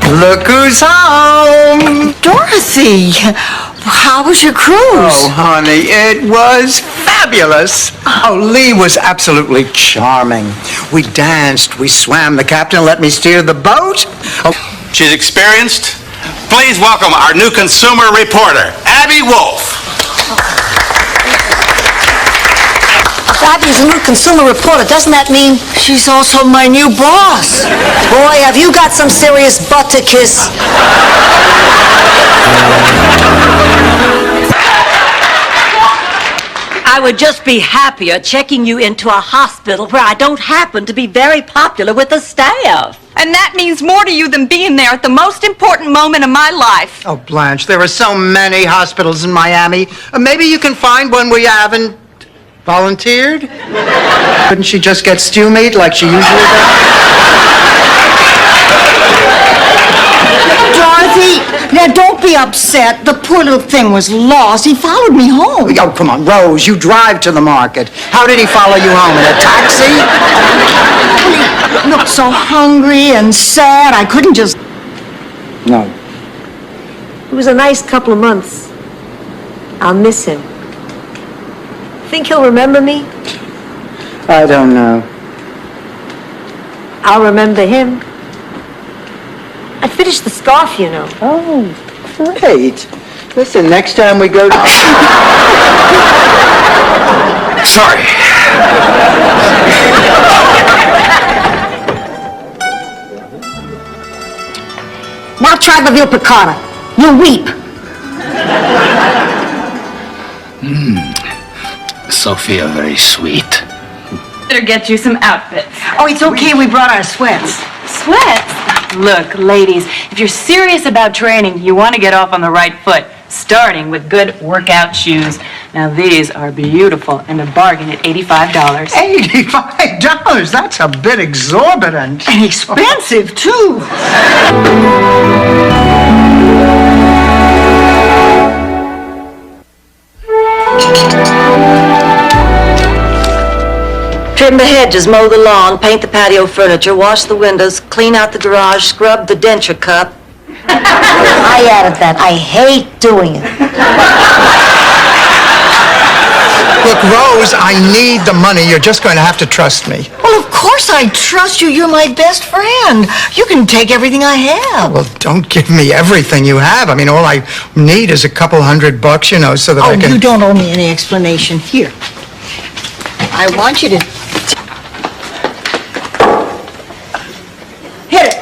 Look who's home! Dorothy, how was your cruise? Oh, honey, it was fabulous. Oh, Lee was absolutely charming. We danced, we swam. The captain let me steer the boat. Oh. She's experienced. Please welcome our new consumer reporter, Abby Wolf. Abby's a new consumer reporter. Doesn't that mean she's also my new boss? Boy, have you got some serious butt to kiss. I would just be happier checking you into a hospital where I don't happen to be very popular with the staff. And that means more to you than being there at the most important moment of my life. Oh, Blanche, there are so many hospitals in Miami. Maybe you can find one where you haven't volunteered? Couldn't she just get stew meat like she usually does? Dorothy, now don't be upset. The poor little thing was lost. He followed me home. Oh, come on, Rose, you drive to the market. How did he follow you home, in a taxi? He looked so hungry and sad. I couldn't just... No. It was a nice couple of months. I'll miss him. Think he'll remember me? I don't know. I'll remember him. I finished the scarf, you know. Oh, great. Listen, next time we go to... Sorry. Now try the veal piccata. You'll weep. Sophia, very sweet. Better get you some outfits. Oh, it's okay. We brought our sweats. Sweats? Look, ladies, if you're serious about training, you want to get off on the right foot, starting with good workout shoes. Now, these are beautiful and a bargain at $85. $85? That's a bit exorbitant. And expensive, too. Trim the hedges, mow the lawn, paint the patio furniture, wash the windows, clean out the garage, scrub the denture cup. I added that. I hate doing it. Look, Rose, I need the money. You're just going to have to trust me. Well, of course I trust you. You're my best friend. You can take everything I have. Well, don't give me everything you have. I mean, all I need is a couple $100, you know, so that I can... You don't owe me any explanation. Here. I want you to... Hit it.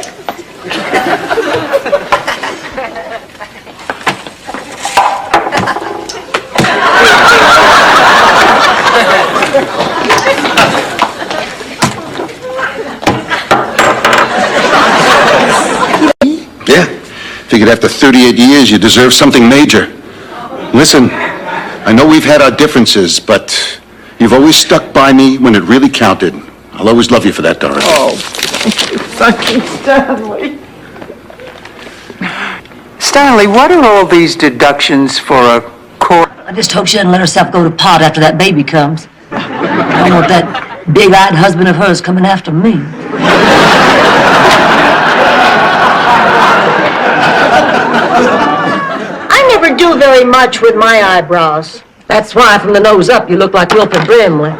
Yeah. Figured after 38 years, you deserve something major. Listen, I know we've had our differences, but you've always stuck by me when it really counted. I'll always love you for that, Dorothy. Oh, thank you, Stanley. Stanley, what are all these deductions for a court? I just hope she doesn't let herself go to pot after that baby comes. I don't want that big-eyed husband of hers coming after me. I never do very much with my eyebrows. That's why from the nose up you look like Wilford Brimley.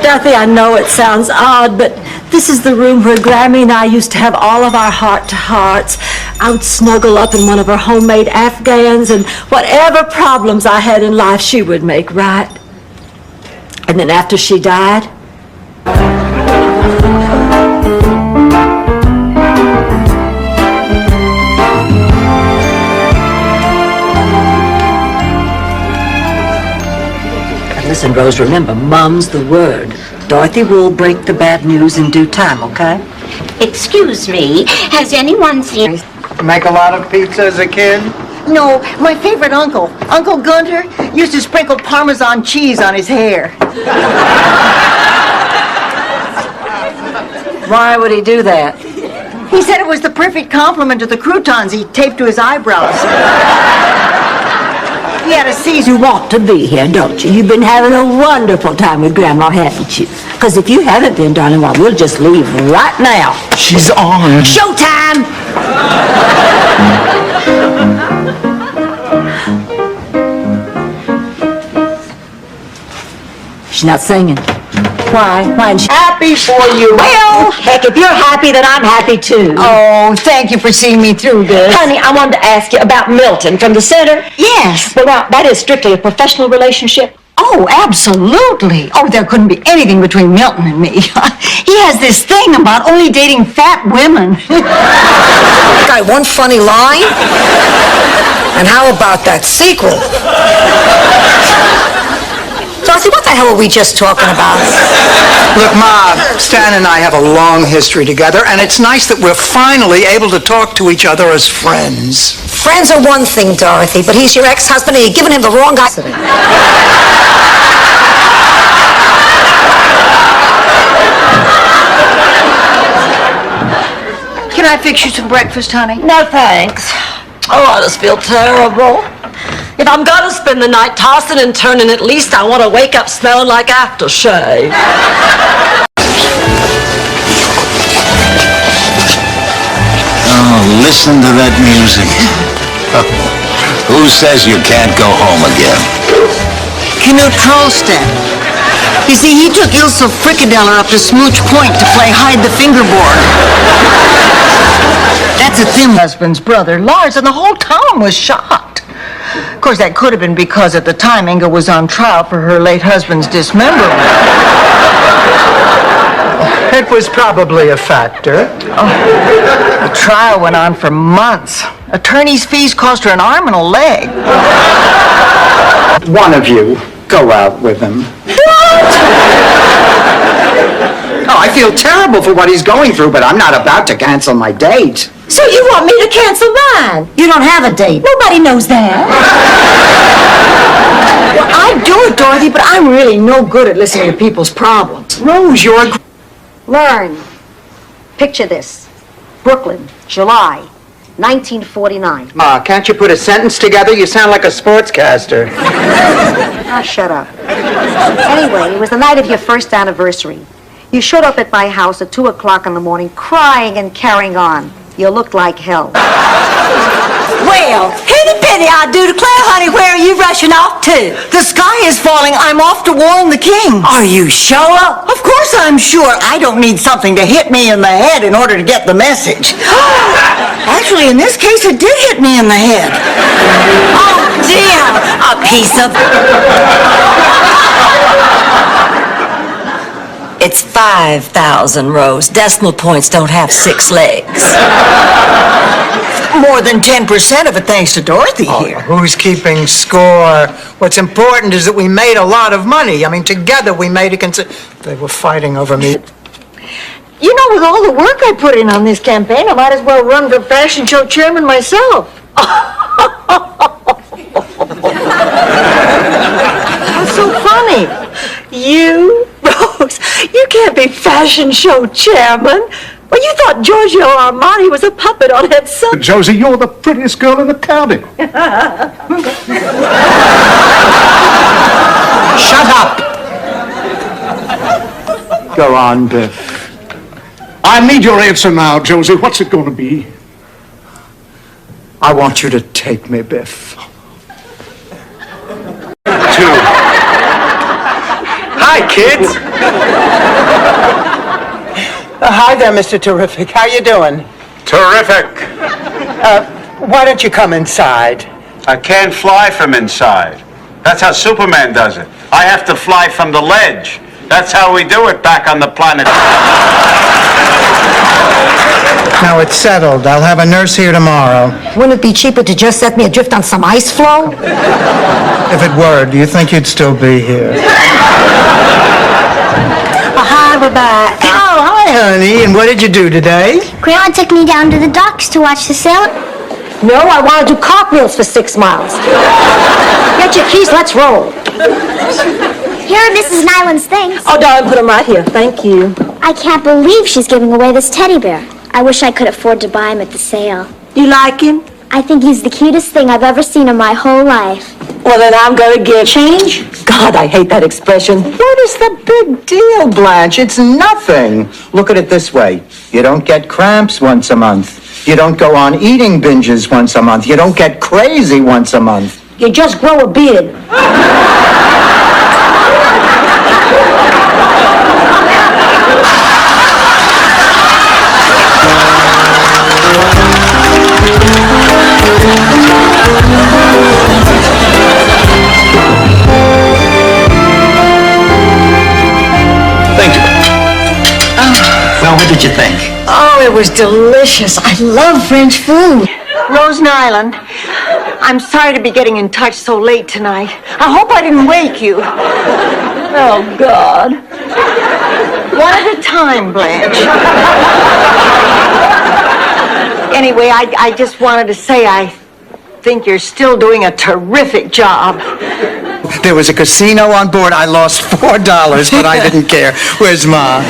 Dorothy, I know it sounds odd, but this is the room where Grammy and I used to have all of our heart-to-hearts. I would snuggle up in one of her homemade Afghans, and whatever problems I had in life, she would make right. And then after she died, listen, Rose, remember, Mum's the word. Dorothy will break the bad news in due time, okay? Excuse me, has anyone seen... Make a lot of pizza as a kid? No, my favorite uncle, Uncle Gunter, used to sprinkle Parmesan cheese on his hair. Why would he do that? He said it was the perfect compliment to the croutons he taped to his eyebrows. Fietta sees you want to be here, don't you? You've been having a wonderful time with Grandma, haven't you? Because if you haven't been, darling, well, we'll just leave right now. She's on. Showtime! She's not singing. Why? Why isn't she? Happy for you. Well, heck, if you're happy, then I'm happy too. Oh, thank you for seeing me through this. Honey, I wanted to ask you about Milton from the center. Yes. Well, now, that is strictly a professional relationship. Oh, absolutely. Oh, there couldn't be anything between Milton and me. He has this thing about only dating fat women. Got one funny line? And how about that sequel? Dorothy, what the hell were we just talking about? Look, Ma, Stan and I have a long history together, and it's nice that we're finally able to talk to each other as friends. Friends are one thing, Dorothy, but he's your ex-husband and you're giving him the wrong guy. Can I fix you some breakfast, honey? No, thanks. Oh, I just feel terrible. If I'm gonna spend the night tossing and turning, at least I want to wake up smelling like aftershave. Oh, listen to that music. Who says you can't go home again? Knut Trollstedt. You see, he took Ilse Frikadeller up to Smooch Point to play hide the fingerboard. That's a Tim husband's brother, Lars, and the whole town was shocked. Of course, that could have been because at the time Inga was on trial for her late husband's dismemberment. It was probably a factor. The trial went on for months. Attorney's fees cost her an arm and a leg. One of you go out with him. Oh, I feel terrible for what he's going through, but I'm not about to cancel my date. So you want me to cancel mine? You don't have a date. Nobody knows that. Well, I'd do it, Dorothy, but I'm really no good at listening to people's problems. Rose, you're a... Learn. Picture this. Brooklyn, July, 1949. Ma, can't you put a sentence together? You sound like a sportscaster. Ah, shut up. Anyway, it was the night of your first anniversary. You showed up at my house at 2 o'clock in the morning, crying and carrying on. You looked like hell. Well, henny penny I do declare, honey, where are you rushing off to? The sky is falling. I'm off to warn the king. Are you sure? Of course I'm sure. I don't need something to hit me in the head in order to get the message. Actually, in this case, it did hit me in the head. Oh, dear. A piece of... It's 5,000, Rose. Decimal points don't have 6 legs. More than 10% of it thanks to Dorothy here. Who's keeping score? What's important is that we made a lot of money. I mean, together we made a They were fighting over me. You know, with all the work I put in on this campaign, I might as well run for fashion show chairman myself. What's so funny? You, Rose, you can't be fashion show chairman. Well, you thought Giorgio Armani was a puppet on that sub. Josie, you're the prettiest girl in the county. Shut up! Go on, Biff. I need your answer now, Josie. What's it going to be? I want you to take me, Biff. 2. Hi, kids. Hi there, Mr. Terrific. How you doing? Terrific. Why don't you come inside? I can't fly from inside. That's how Superman does it. I have to fly from the ledge. That's how we do it back on the planet. Now it's settled. I'll have a nurse here tomorrow. Wouldn't it be cheaper to just set me adrift on some ice floe? If it were, do you think you'd still be here? Hi, we're back. Oh, hi, honey. And what did you do today? Grandma took me down to the docks to watch the sail. No, I want to do cartwheels for 6 miles. Get your keys, let's roll. Here are Mrs. Nyland's things. Oh, darling, put them right here. Thank you. I can't believe she's giving away this teddy bear. I wish I could afford to buy him at the sale. You like him? I think he's the cutest thing I've ever seen in my whole life. Well, then I'm gonna give change. God, I hate that expression. What is the big deal, Blanche? It's nothing. Look at it this way. You don't get cramps once a month. You don't go on eating binges once a month. You don't get crazy once a month. You just grow a beard. Thank you. Well, what did you think? Oh, it was delicious. I love French food. Rose Nyland, I'm sorry to be getting in touch so late tonight. I hope I didn't wake you. Oh, God. One at a time, Blanche. Anyway, I just wanted to say I think you're still doing a terrific job. There was a casino on board. I lost $4, but I didn't care. Where's Ma?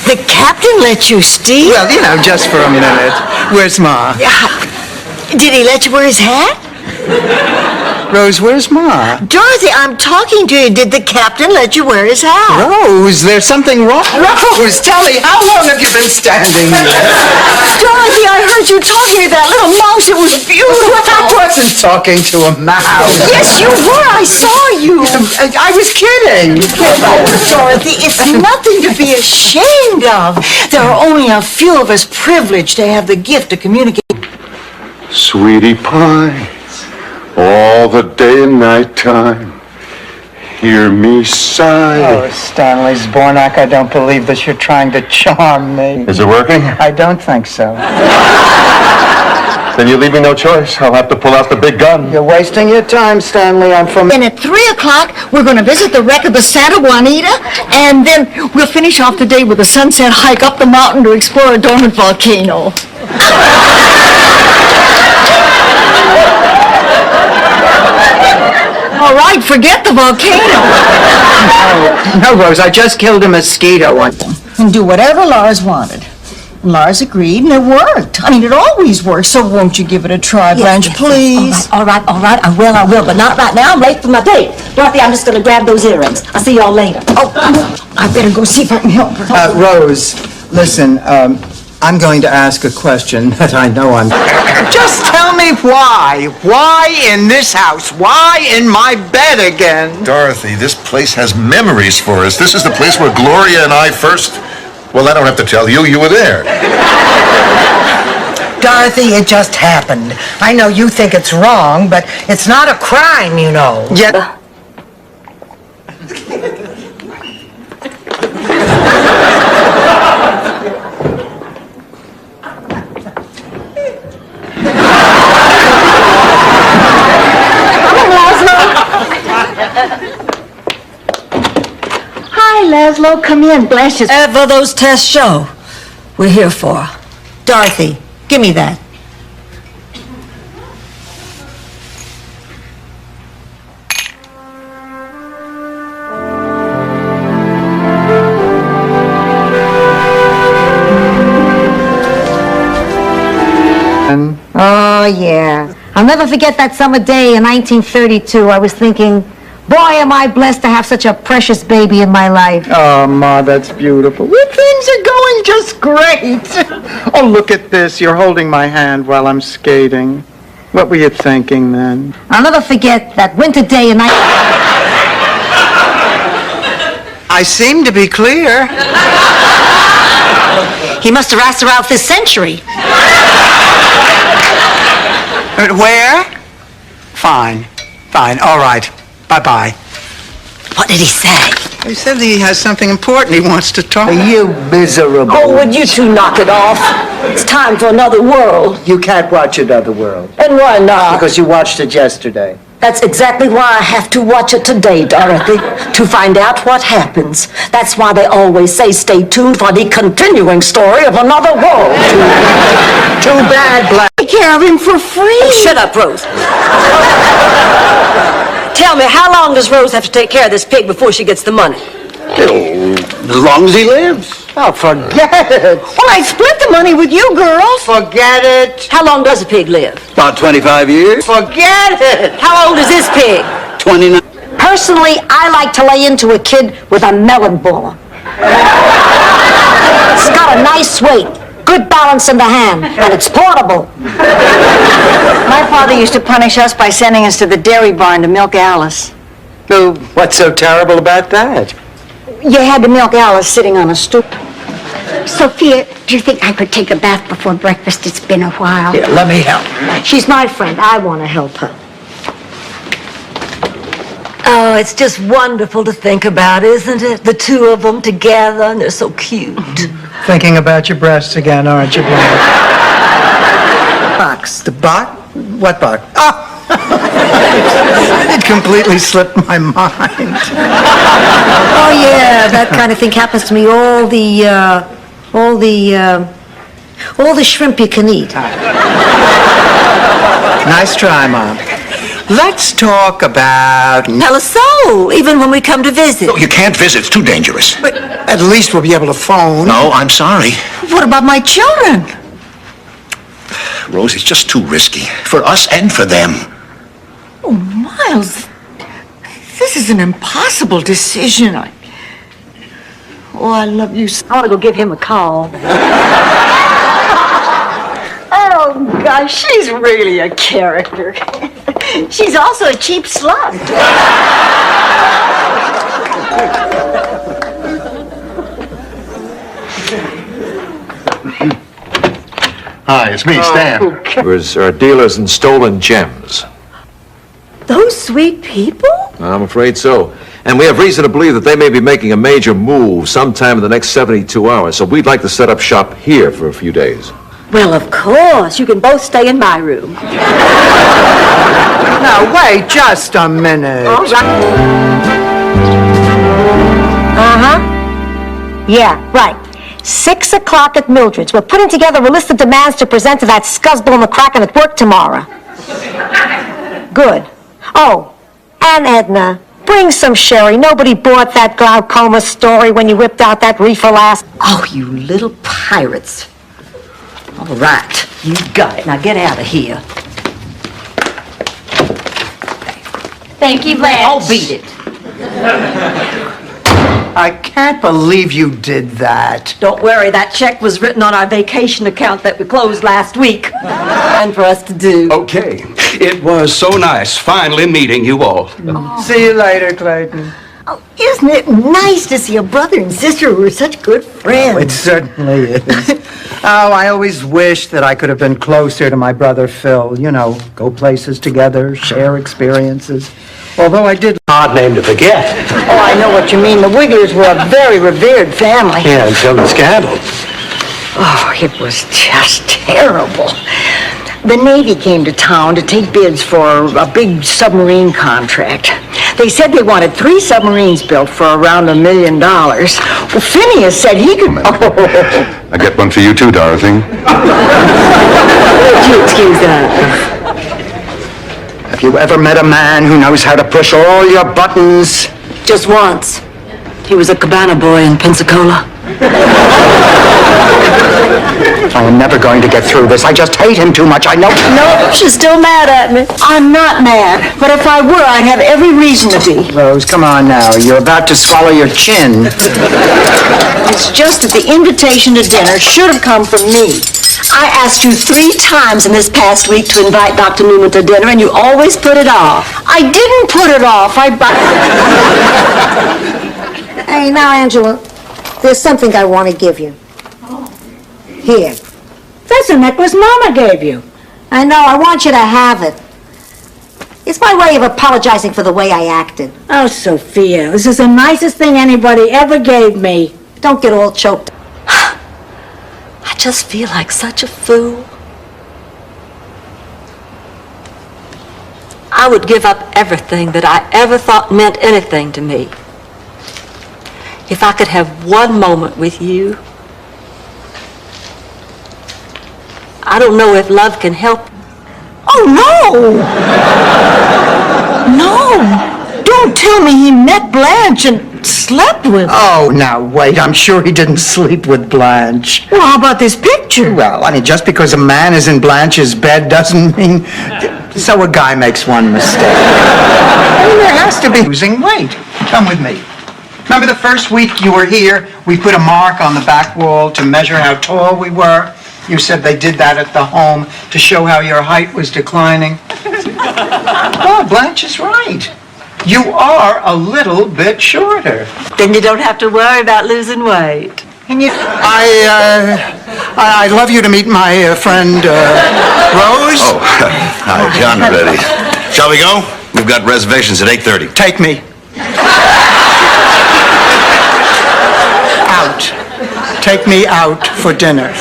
The captain let you steal? Well, you know, just for a minute. Where's Ma? Did he let you wear his hat? Rose, where's Ma? Dorothy, I'm talking to you. Did the captain let you wear his hat? Rose, there's something wrong. Rose, tell me, how long have you been standing there? Dorothy, I heard you talking to that little mouse. It was beautiful. I wasn't talking to a mouse. Yes, you were. I saw you. I was kidding. Oh, Dorothy, it's nothing to be ashamed of. There are only a few of us privileged to have the gift of communicating. Sweetie pie, all the day and night time, hear me sigh. Oh, Stanley Zbornak, I don't believe that you're trying to charm me. Is it working? I don't think so. Then you leave me no choice. I'll have to pull out the big gun. You're wasting your time, Stanley. I'm from... And at 3 o'clock, we're going to visit the wreck of the Santa Juanita, and then we'll finish off the day with a sunset hike up the mountain to explore a dormant volcano. All right, forget the volcano. No, Rose, I just killed a mosquito. And do whatever Lars wanted. And Lars agreed, and it worked. I mean, it always works, so won't you give it a try, Blanche, please? All right, I will, but not right now. I'm late for my date. Dorothy, I'm just gonna grab those earrings. I'll see y'all later. Oh, I better go see if I can help her. Rose, listen, I'm going to ask a question that I know I'm... Just tell me why. Why in this house? Why in my bed again? Dorothy, this place has memories for us. This is the place where Gloria and I first... Well, I don't have to tell you. You were there. Dorothy, it just happened. I know you think it's wrong, but it's not a crime, you know. Yet... Hi, Laszlo. Come in. Blanche is... Whatever those tests show, we're here for. Dorothy, give me that. Oh, yeah. I'll never forget that summer day in 1932. I was thinking, boy, am I blessed to have such a precious baby in my life. Oh, Ma, that's beautiful. Well, things are going just great. Oh, look at this. You're holding my hand while I'm skating. What were you thinking then? I'll never forget that winter day in... I seem to be clear. He must have asked her out this century. Where? Fine. All right. Bye-bye. What did he say? He said that he has something important he wants to talk. You miserable. Oh, would you two knock it off? It's time for another world. You can't watch Another World. And why not? Because you watched it yesterday. That's exactly why I have to watch it today, Dorothy, to find out what happens. That's why they always say stay tuned for the continuing story of Another World. Too bad, Black. Take care of him for free. Oh, shut up, Rose. Tell me, how long does Rose have to take care of this pig before she gets the money? As long as he lives. Oh, forget it. Well, I split the money with you girls. Forget it. How long does a pig live? About 25 years. Forget it. How old is this pig? 29. Personally, I like to lay into a kid with a melon baller. It's got a nice weight, good balance in the hand, and it's portable. My father used to punish us by sending us to the dairy barn to milk Alice. Oh, what's so terrible about that? You had to milk Alice sitting on a stoop. Sophia, do you think I could take a bath before breakfast? It's been a while. Here, let me help. She's my friend. I want to help her. Oh, it's just wonderful to think about, isn't it? The two of them together, and they're so cute. Thinking about your breasts again, aren't you, Blanche? Box. The box? What box? Oh! It completely slipped my mind. Oh yeah, that kind of thing happens to me. All the shrimp you can eat. Nice try, Mom. Let's talk about... Tell us so, even when we come to visit. No, you can't visit. It's too dangerous. But at least we'll be able to phone. No, I'm sorry. What about my children? Rose, it's just too risky. For us and for them. Oh, Miles, this is an impossible decision. I love you so. I want to go give him a call. Oh, gosh, she's really a character. She's also a cheap slut. Hi, it's me, Stan. We're dealers in stolen gems. Those sweet people? I'm afraid so. And we have reason to believe that they may be making a major move sometime in the next 72 hours. So we'd like to set up shop here for a few days. Well, of course. You can both stay in my room. Now, wait just a minute. All right. Uh-huh. Yeah, right. 6 o'clock at Mildred's. We're putting together a list of demands to present to that scuzzball in the Kraken at work tomorrow. Good. Oh, and Edna, bring some sherry. Nobody bought that glaucoma story when you whipped out that reefer last. Oh, you little pirates. All right, you got it. Now get out of here. Thank you, Blanche. Oh, beat it. I can't believe you did that. Don't worry, that check was written on our vacation account that we closed last week. And for us to do. Okay. It was so nice finally meeting you all. See you later, Clayton. Oh, isn't it nice to see a brother and sister who are such good friends? It certainly is. Oh, I always wished that I could have been closer to my brother Phil. You know, go places together, share experiences. Although I did... Odd name to forget. Oh, I know what you mean. The Wigglers were a very revered family. Yeah, until the scandal. Oh, it was just terrible. The Navy came to town to take bids for a big submarine contract. They said they wanted 3 submarines built for around $1 million. Well, Phineas said he could... I get one for you too, Dorothy. Would you excuse that? Have you ever met a man who knows how to push all your buttons? Just once. He was a cabana boy in Pensacola. I am never going to get through this. I just hate him too much. I know. No, she's still mad at me. I'm not mad, but if I were, I'd have every reason to be. Rose, come on now. You're about to swallow your chin. It's just that the invitation to dinner should have come from me. I asked you 3 times in this past week to invite Dr. Newman to dinner, and you always put it off. I didn't put it off. Hey, now, Angela, there's something I want to give you. Here. That's a necklace Mama gave you. I know, I want you to have it. It's my way of apologizing for the way I acted. Oh, Sophia, this is the nicest thing anybody ever gave me. Don't get all choked. I just feel like such a fool. I would give up everything that I ever thought meant anything to me if I could have one moment with you. I don't know if love can help. Oh, no! No! Don't tell me he met Blanche and slept with her. Oh, now wait, I'm sure he didn't sleep with Blanche. Well, how about this picture? Well, I mean, just because a man is in Blanche's bed doesn't mean... So a guy makes one mistake. I mean, there has to be losing weight. Come with me. Remember the first week you were here, we put a mark on the back wall to measure how tall we were? You said they did that at the home to show how your height was declining. Oh, Blanche is right. You are a little bit shorter. Then you don't have to worry about losing weight. And you... I'd love you to meet my friend, Rose. Oh, hi, John, ready. Shall we go? We've got reservations at 8:30. Take me. Out. Take me out for dinner.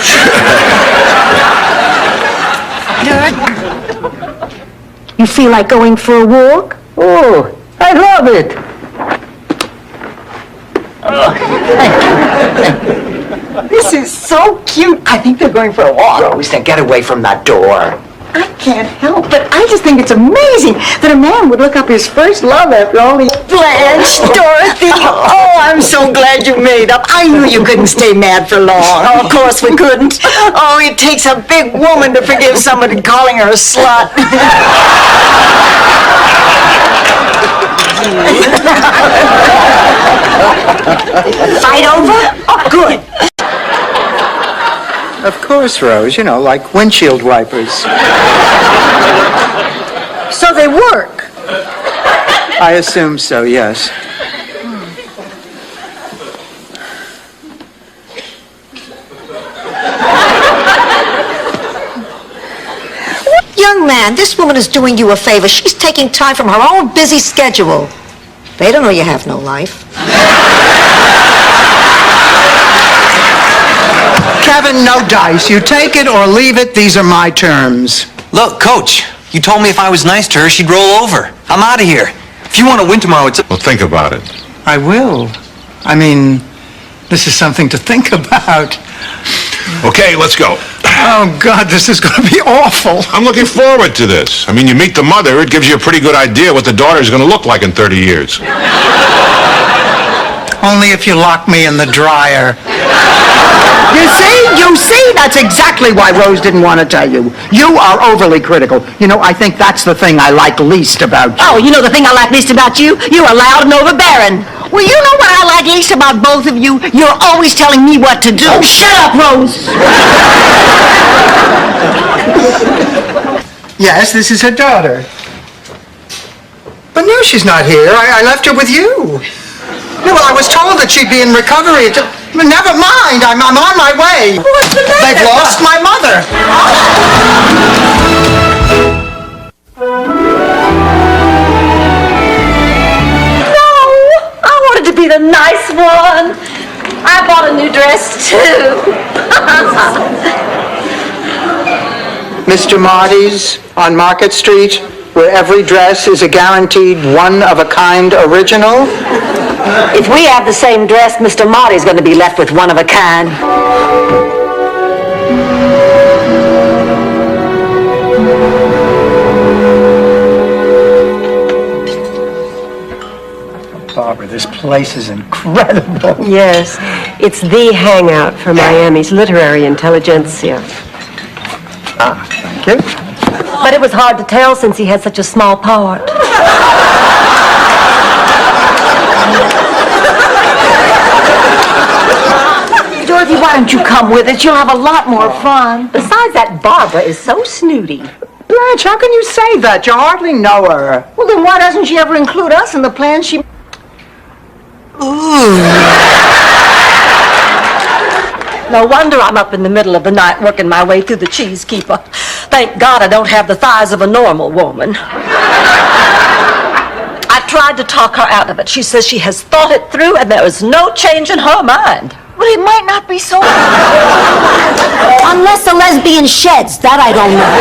You feel like going for a walk? Oh, I love it. This is so cute. I think they're going for a walk. Rose, then get away from that door. I can't help, but I just think it's amazing that a man would look up his first love after all these... Blanche, Dorothy, oh, I'm so glad you made up. I knew you couldn't stay mad for long. Oh, of course we couldn't. Oh, it takes a big woman to forgive somebody calling her a slut. Fight over? Oh, good. Of course, Rose, you know, like windshield wipers. So they work. I assume so, yes. Young man, this woman is doing you a favor. She's taking time from her own busy schedule. They don't know you have no life. Kevin, no dice. You take it or leave it. These are my terms. Look, Coach, you told me if I was nice to her, she'd roll over. I'm out of here. If you want to win tomorrow, it's... Well, think about it. I will. I mean, this is something to think about. Okay, let's go. Oh, God, this is going to be awful. I'm looking forward to this. I mean, you meet the mother, it gives you a pretty good idea what the daughter's going to look like in 30 years. Only if you lock me in the dryer. You see, that's exactly why Rose didn't want to tell you. You are overly critical. You know, I think that's the thing I like least about you. Oh, you know the thing I like least about you? You are loud and overbearing. Well, you know what I like least about both of you? You're always telling me what to do. Oh, shut up, Rose! Yes, this is her daughter. But no, she's not here. I left her with you. No, well, I was told that she'd be in recovery. Never mind, I'm on my way. What's the matter? They've lost my mother. To be the nice one. I bought a new dress too. Mr. Marty's on Market Street, where every dress is a guaranteed one-of-a-kind original. If we have the same dress, Mr. Marty's going to be left with one of a kind. Barbara, this place is incredible. Yes, it's the hangout for Miami's literary intelligentsia. Ah, thank you. But it was hard to tell since he had such a small part. Dorothy, why don't you come with us? You'll have a lot more fun. Besides, that Barbara is so snooty. Blanche, how can you say that? You hardly know her. Well, then why doesn't she ever include us in the plans she... No wonder I'm up in the middle of the night working my way through the cheese keeper. Thank God I don't have the thighs of a normal woman. I tried to talk her out of it. She says she has thought it through and there is no change in her mind. Well, it might not be so... Unless the lesbian sheds, that I don't know.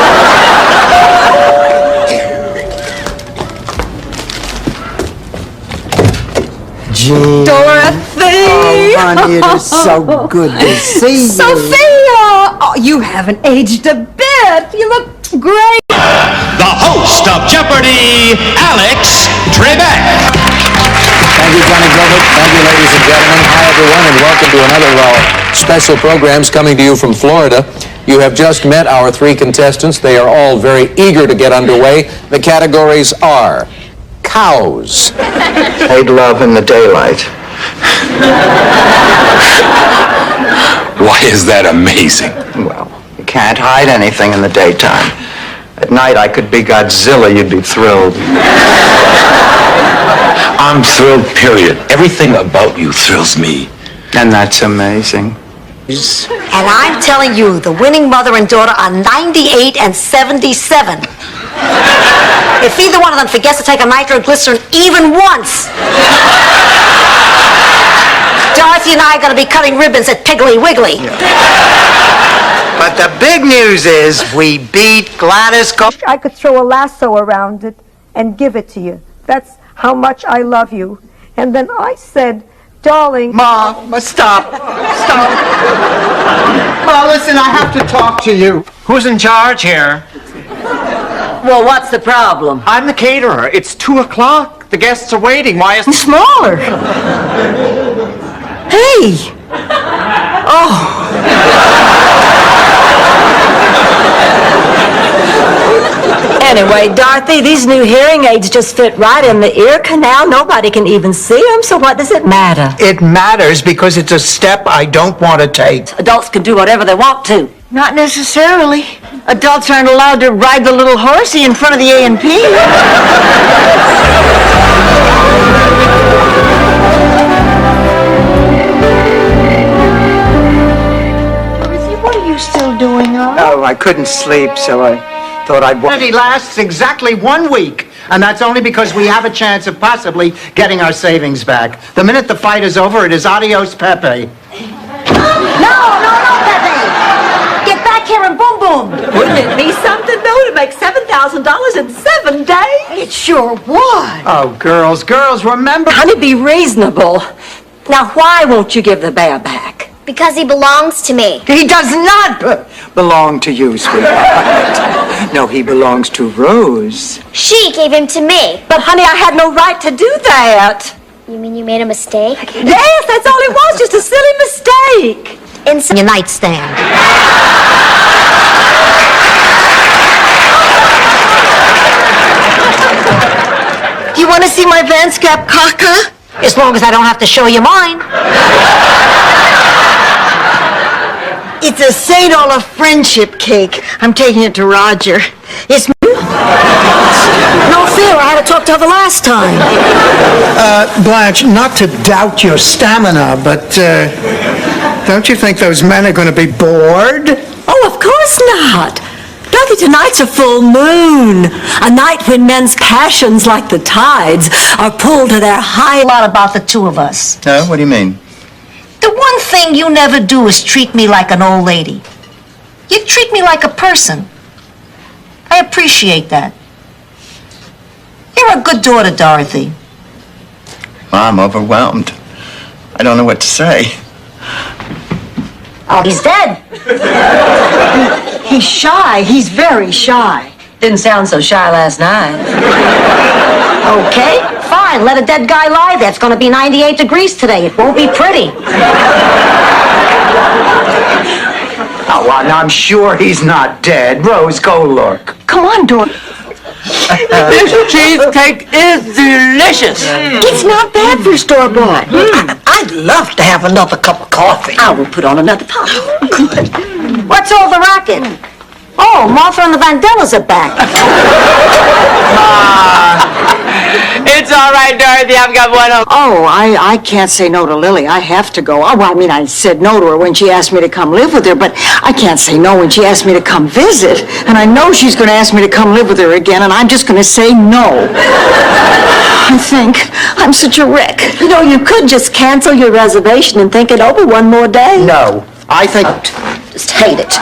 Jean. Dorothy! Oh, honey, it is so good to see you. Sophia! Oh, you haven't aged a bit. You look great. The host of Jeopardy, Alex Trebek. Thank you, Johnny Glover. Thank you, welcome to another of our special programs coming to you from Florida. You have just met our 3 contestants. They are all very eager to get underway. The categories are cows. Made love in the daylight. Why is that amazing? Well, you can't hide anything in the daytime. At night, I could be Godzilla. You'd be thrilled. I'm thrilled, period. Everything about you thrills me. And that's amazing. And I'm telling you, the winning mother and daughter are 98 and 77. If either one of them forgets to take a nitroglycerin even once, Dorothy and I are going to be cutting ribbons at Piggly Wiggly. But the big news is we beat Gladys I could throw a lasso around it and give it to you. That's how much I love you. And then I said, darling... Ma, stop. Stop. Ma, listen, I have to talk to you. Who's in charge here? Well, what's the problem? I'm the caterer. It's 2 o'clock. The guests are waiting. Why is... Smaller. Hey! Oh. Anyway, Dorothy, these new hearing aids just fit right in the ear canal. Nobody can even see them, so what does it matter? It matters because it's a step I don't want to take. Adults can do whatever they want to. Not necessarily. Adults aren't allowed to ride the little horsey in front of the A&P. What are you still doing, Oh, I couldn't sleep, so I thought I'd... It lasts exactly 1 week, and that's only because we have a chance of possibly getting our savings back. The minute the fight is over, it is adios, Pepe. No, Pepe! Get back here and boom, boom! Wouldn't it be something, though, to make $7,000 in 7 days? It sure would. Oh, girls, remember... Honey, be reasonable. Now, why won't you give the bear back? Because he belongs to me. He does not belong to you, sweetheart. No, he belongs to Rose. She gave him to me. But, honey, I had no right to do that. You mean you made a mistake? Yes, that's all it was, just a silly mistake. In your nightstand. Do you want to see my Vans Gap caca? As long as I don't have to show you mine. It's a St. Olaf friendship cake. I'm taking it to Roger. It's... No fair, I had to talk to her the last time. Blanche, not to doubt your stamina, but, don't you think those men are going to be bored? Oh, of course not. Dorothy, tonight's a full moon. A night when men's passions, like the tides, are pulled to their high... A lot about the two of us. No, what do you mean? The one thing you never do is treat me like an old lady. You treat me like a person. I appreciate that. You're a good daughter, Dorothy. I'm overwhelmed. I don't know what to say. Oh, he's dead. He's shy. He's very shy. Didn't sound so shy last night. Okay, fine. Let a dead guy lie there. It's going to be 98 degrees today. It won't be pretty. Oh, well, I'm sure he's not dead. Rose, go look. Come on, Dorothy. This cheesecake is delicious. It's not bad for store-bought. I'd love to have another cup of coffee. I will put on another pot. What's all the racket? Oh, Martha and the Vandellas are back. It's all right, Dorothy. I've got one of... Oh, I can't say no to Lily. I have to go. Oh, well, I mean, I said no to her when she asked me to come live with her, but I can't say no when she asked me to come visit. And I know she's going to ask me to come live with her again, and I'm just going to say no. I think I'm such a wreck. You know, you could just cancel your reservation and think it over one more day. No, I think... Just hate it.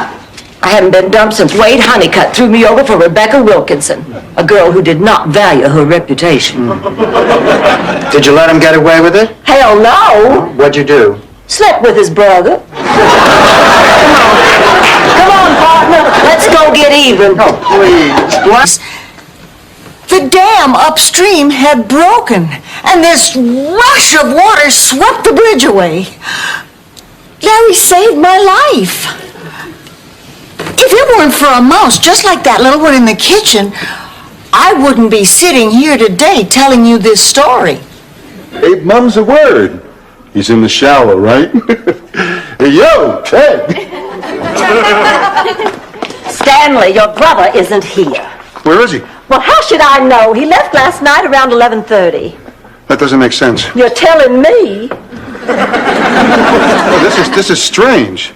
I haven't been dumped since Wade Honeycutt threw me over for Rebecca Wilkinson, a girl who did not value her reputation. Did you let him get away with it? Hell no! What'd you do? Slept with his brother. Come on, partner. Let's go get even. Oh, please. What? The dam upstream had broken, and this rush of water swept the bridge away. Larry saved my life. If it weren't for a mouse just like that little one in the kitchen, I wouldn't be sitting here today telling you this story. Hey, Mum's a word. He's in the shower, right? Hey, yo, Ted! Stanley, your brother isn't here. Where is he? Well, how should I know? He left last night around 11:30. That doesn't make sense. You're telling me? Oh, this is strange.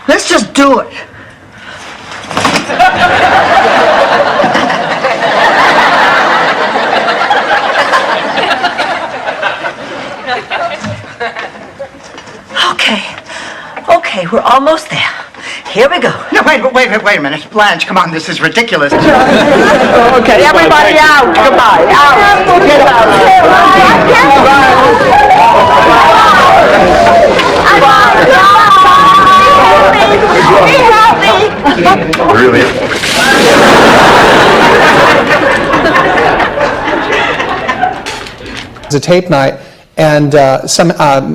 Let's just do it. Okay, we're almost there. Here we go. No, wait a minute. Blanche, come on, this is ridiculous. Okay, everybody out. Goodbye. Out. Get out. Really? It was a tape night, and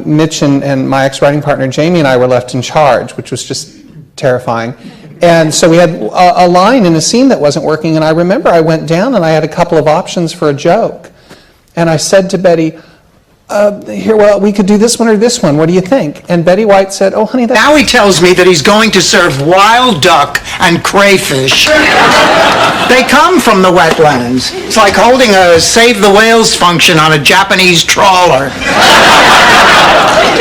Mitch and my ex-writing partner Jamie and I were left in charge, which was just terrifying. And so we had a line in a scene that wasn't working, and I remember I went down and I had a couple of options for a joke. And I said to Betty, well, we could do this one or this one. What do you think? And Betty White said, oh, honey, that's... Now he tells me that he's going to serve wild duck and crayfish. They come from the wetlands. It's like holding a Save the Whales function on a Japanese trawler.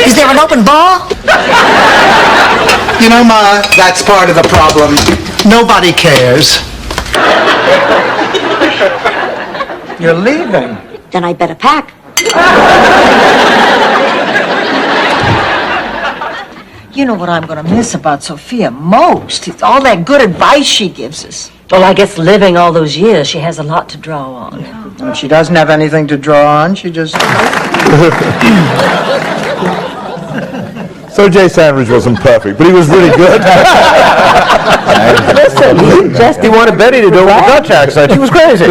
Is there an open bar? You know, Ma, that's part of the problem. Nobody cares. You're leaving. Then I better pack. You know what I'm going to miss about Sophia most? It's all that good advice she gives us. Well, I guess living all those years, she has a lot to draw on. And she doesn't have anything to draw on. She just... So Jay Sandridge wasn't perfect, but he was really good. Listen, he wanted Betty to do it with a Dutch accent. He was crazy.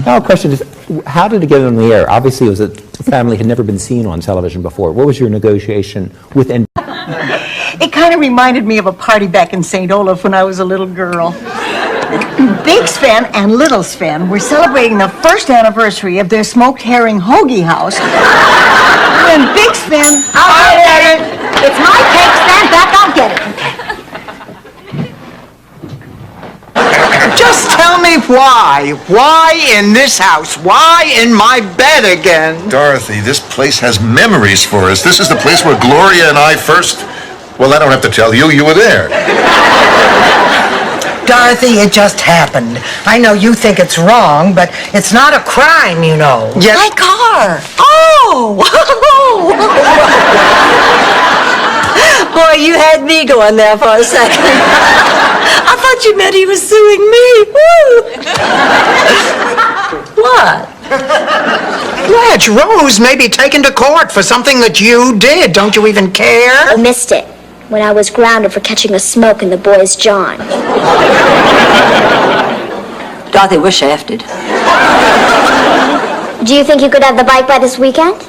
Now, a question is, how did it get on the air? Obviously, it was the family had never been seen on television before. What was your negotiation with NBC? It kind of reminded me of a party back in St. Olaf when I was a little girl. Big Sven and Little Sven were celebrating the first anniversary of their smoked herring hoagie house. When Big Sven... I'll get it. It's my cake, stand back, I'll get it. Just tell me why. Why in this house? Why in my bed again? Dorothy, this place has memories for us. This is the place where Gloria and I first... Well, I don't have to tell you, you were there. Dorothy, it just happened. I know you think it's wrong, but it's not a crime, you know. Yes. My car. Oh! Boy, you had me going there for a second. I thought you meant he was suing me. Woo! What? Blanche, Rose may be taken to court for something that you did. Don't you even care? I missed it when I was grounded for catching a smoke in the boys' John. Dorothy, we're shafted. Do you think you could have the bike by this weekend?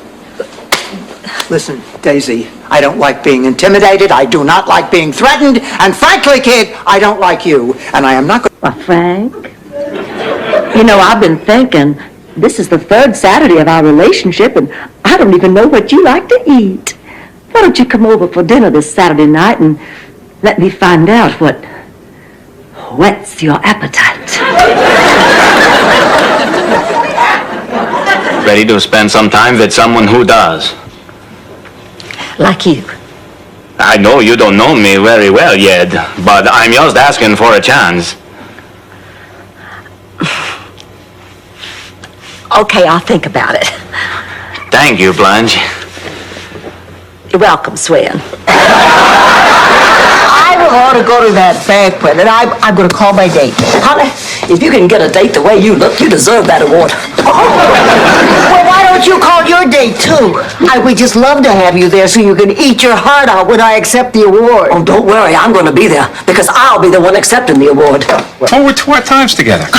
Listen, Daisy, I don't like being intimidated. I do not like being threatened. And frankly, kid, I don't like you. And I am not going... Well, Frank, you know, I've been thinking, this is the third Saturday of our relationship, and I don't even know what you like to eat. Why don't you come over for dinner this Saturday night and let me find out what whets your appetite? Ready to spend some time with someone who does. Like you. I know you don't know me very well yet, but I'm just asking for a chance. Okay, I'll think about it. Thank you, Blanche. You're welcome, Swen. I ought to go to that banquet, and I'm going to call my date. Honey, if you can get a date the way you look, you deserve that award. Well, why don't you call your date, too? I would just love to have you there so you can eat your heart out when I accept the award. Oh, don't worry, I'm going to be there, because I'll be the one accepting the award. Oh, we're 2 times together.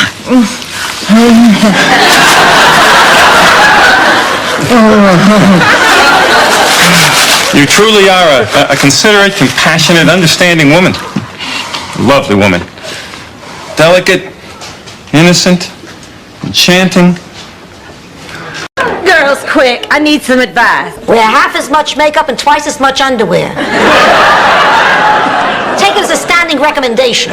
You truly are a considerate, compassionate, understanding woman. A lovely woman. Delicate, innocent, enchanting. Girls, quick, I need some advice. Wear half as much makeup and twice as much underwear. Take it as a standing recommendation.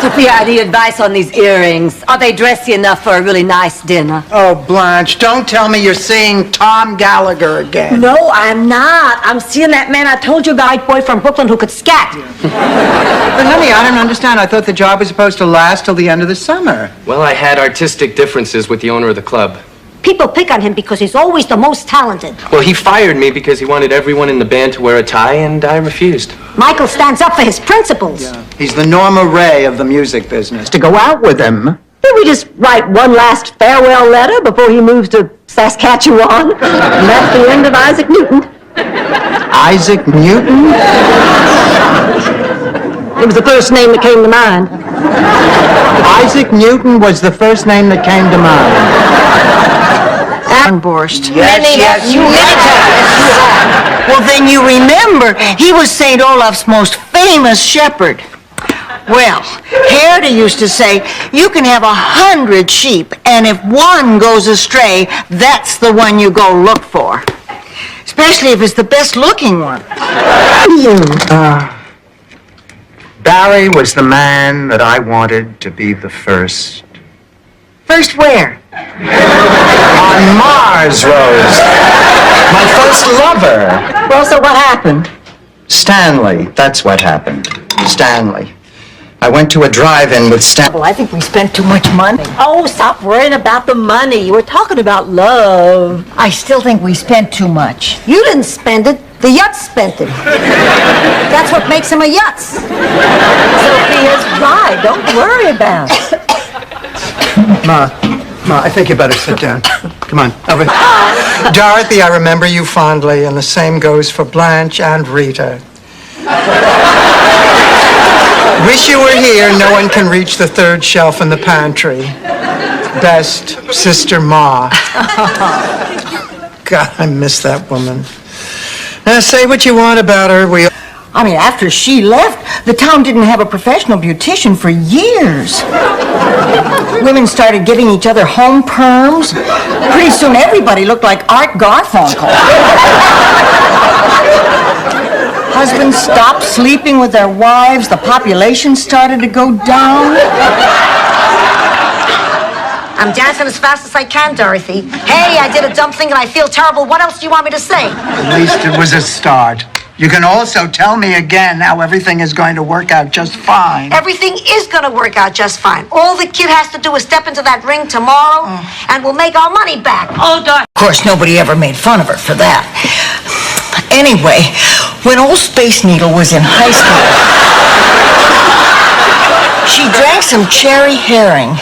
Sophia, I need advice on these earrings. Are they dressy enough for a really nice dinner? Oh, Blanche, don't tell me you're seeing Tom Gallagher again. No, I'm not. I'm seeing that man I told you about, boy from Brooklyn who could scat. But honey, I don't understand. I thought the job was supposed to last till the end of the summer. Well, I had artistic differences with the owner of the club. People pick on him because he's always the most talented. Well, he fired me because he wanted everyone in the band to wear a tie, and I refused. Michael stands up for his principles. He's the Norma Ray of the music business. To go out with him. Did we just write one last farewell letter before he moves to Saskatchewan? And that's the end of Isaac Newton. Isaac Newton? It was the first name that came to mind. Isaac Newton was the first name that came to mind. Borscht. Yes. Well, then you remember, he was St. Olaf's most famous shepherd. Well, Herder used to say, you can have 100 sheep, and if one goes astray, that's the one you go look for. Especially if it's the best-looking one. Barry was the man that I wanted to be the first. First where? On Mars, Rose. My first lover. Well, so what happened? Stanley. That's what happened. Stanley. I went to a drive-in with Stanley. Well, I think we spent too much money. Oh, stop worrying about the money. We're talking about love. I still think we spent too much. You didn't spend it. The Yutz spent it. That's what makes him a Yutz. Sophia's right. Don't worry about it. Ma, I think you better sit down. Come on, over. Dorothy, I remember you fondly, and the same goes for Blanche and Rita. Wish you were here. No one can reach the third shelf in the pantry. Best, Sister Ma. God, I miss that woman. Now, say what you want about her. I mean, after she left, the town didn't have a professional beautician for years. Women started giving each other home perms. Pretty soon, everybody looked like Art Garfunkel. Husbands stopped sleeping with their wives. The population started to go down. I'm dancing as fast as I can, Dorothy. Hey, I did a dumb thing and I feel terrible. What else do you want me to say? At least it was a start. You can also tell me again how everything is going to work out just fine. Everything is going to work out just fine. All the kid has to do is step into that ring tomorrow, and we'll make our money back. Oh, Of course, nobody ever made fun of her for that. Anyway, when old Space Needle was in high school, she drank some cherry herring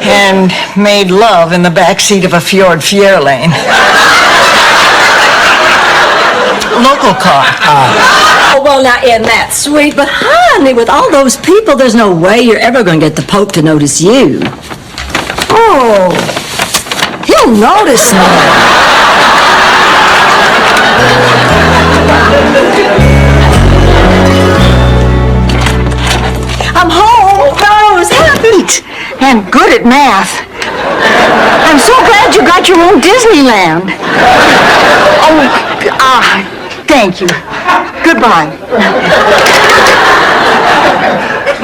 and made love in the backseat of a Fjord Fjerlane. Local car. Oh, well, now, isn't that sweet? But, honey, with all those people, there's no way you're ever going to get the Pope to notice you. Oh, he'll notice me. I'm home. Rose, happy. And good at math. I'm so glad you got your own Disneyland. Thank you. Goodbye.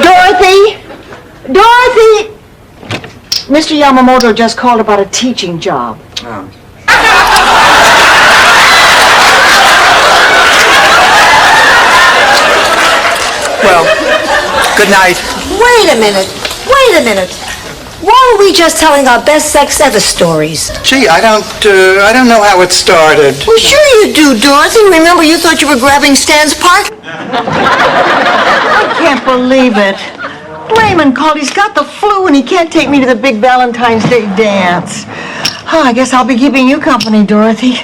Dorothy! Dorothy! Mr. Yamamoto just called about a teaching job. Well, good night. Wait a minute. Wait a minute. Why were we just telling our best sex ever stories? Gee, I don't know how it started. Well, sure you do, Dorothy. Remember you thought you were grabbing Stan's part? I can't believe it. Raymond called. He's got the flu and he can't take me to the big Valentine's Day dance. Oh, I guess I'll be keeping you company, Dorothy.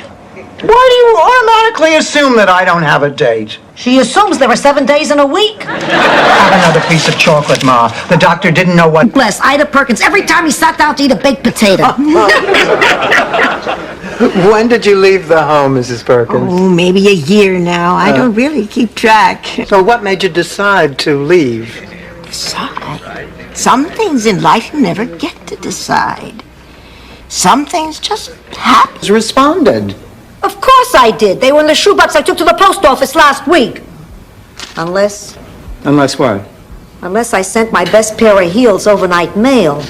Why do you automatically assume that I don't have a date? She assumes there are 7 days in a week. Have another piece of chocolate, Ma. The doctor didn't know what... Bless Ida Perkins every time he sat down to eat a baked potato. When did you leave the home, Mrs. Perkins? Oh, maybe a year now. I don't really keep track. So what made you decide to leave? Decide? Some things in life you never get to decide. Some things just happen. Responded. Of course I did. They were in the shoebox I took to the post office last week. Unless what? I sent my best pair of heels overnight mail.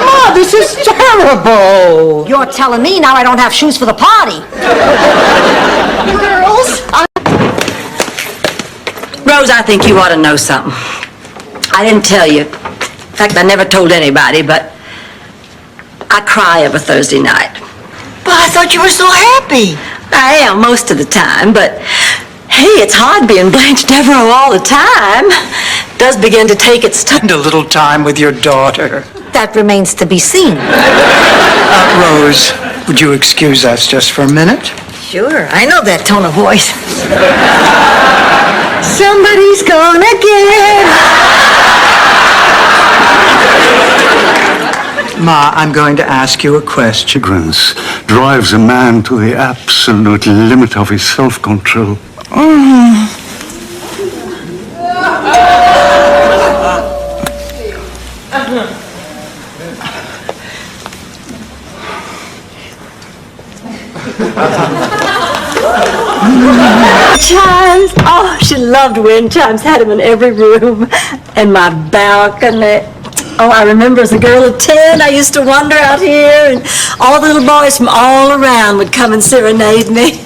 Oh, this is terrible. You're telling me now I don't have shoes for the party. Girls, Rose, I think you ought to know something. I didn't tell you. In fact, I never told anybody, but I cry every Thursday night. but I thought you were so happy. I am most of the time, but hey, it's hard being Blanche Devereaux all the time. It does begin to take its toll. Spend a little time with your daughter. That remains to be seen. Rose, would you excuse us just for a minute? Sure, I know that tone of voice. Somebody's gonna get. Ma, I'm going to ask you a question. Ignorance drives a man to the absolute limit of his self-control. Chimes. Oh, she loved wind chimes. Had them in every room. And my balcony. Oh, I remember as a girl of 10, I used to wander out here, and all the little boys from all around would come and serenade me.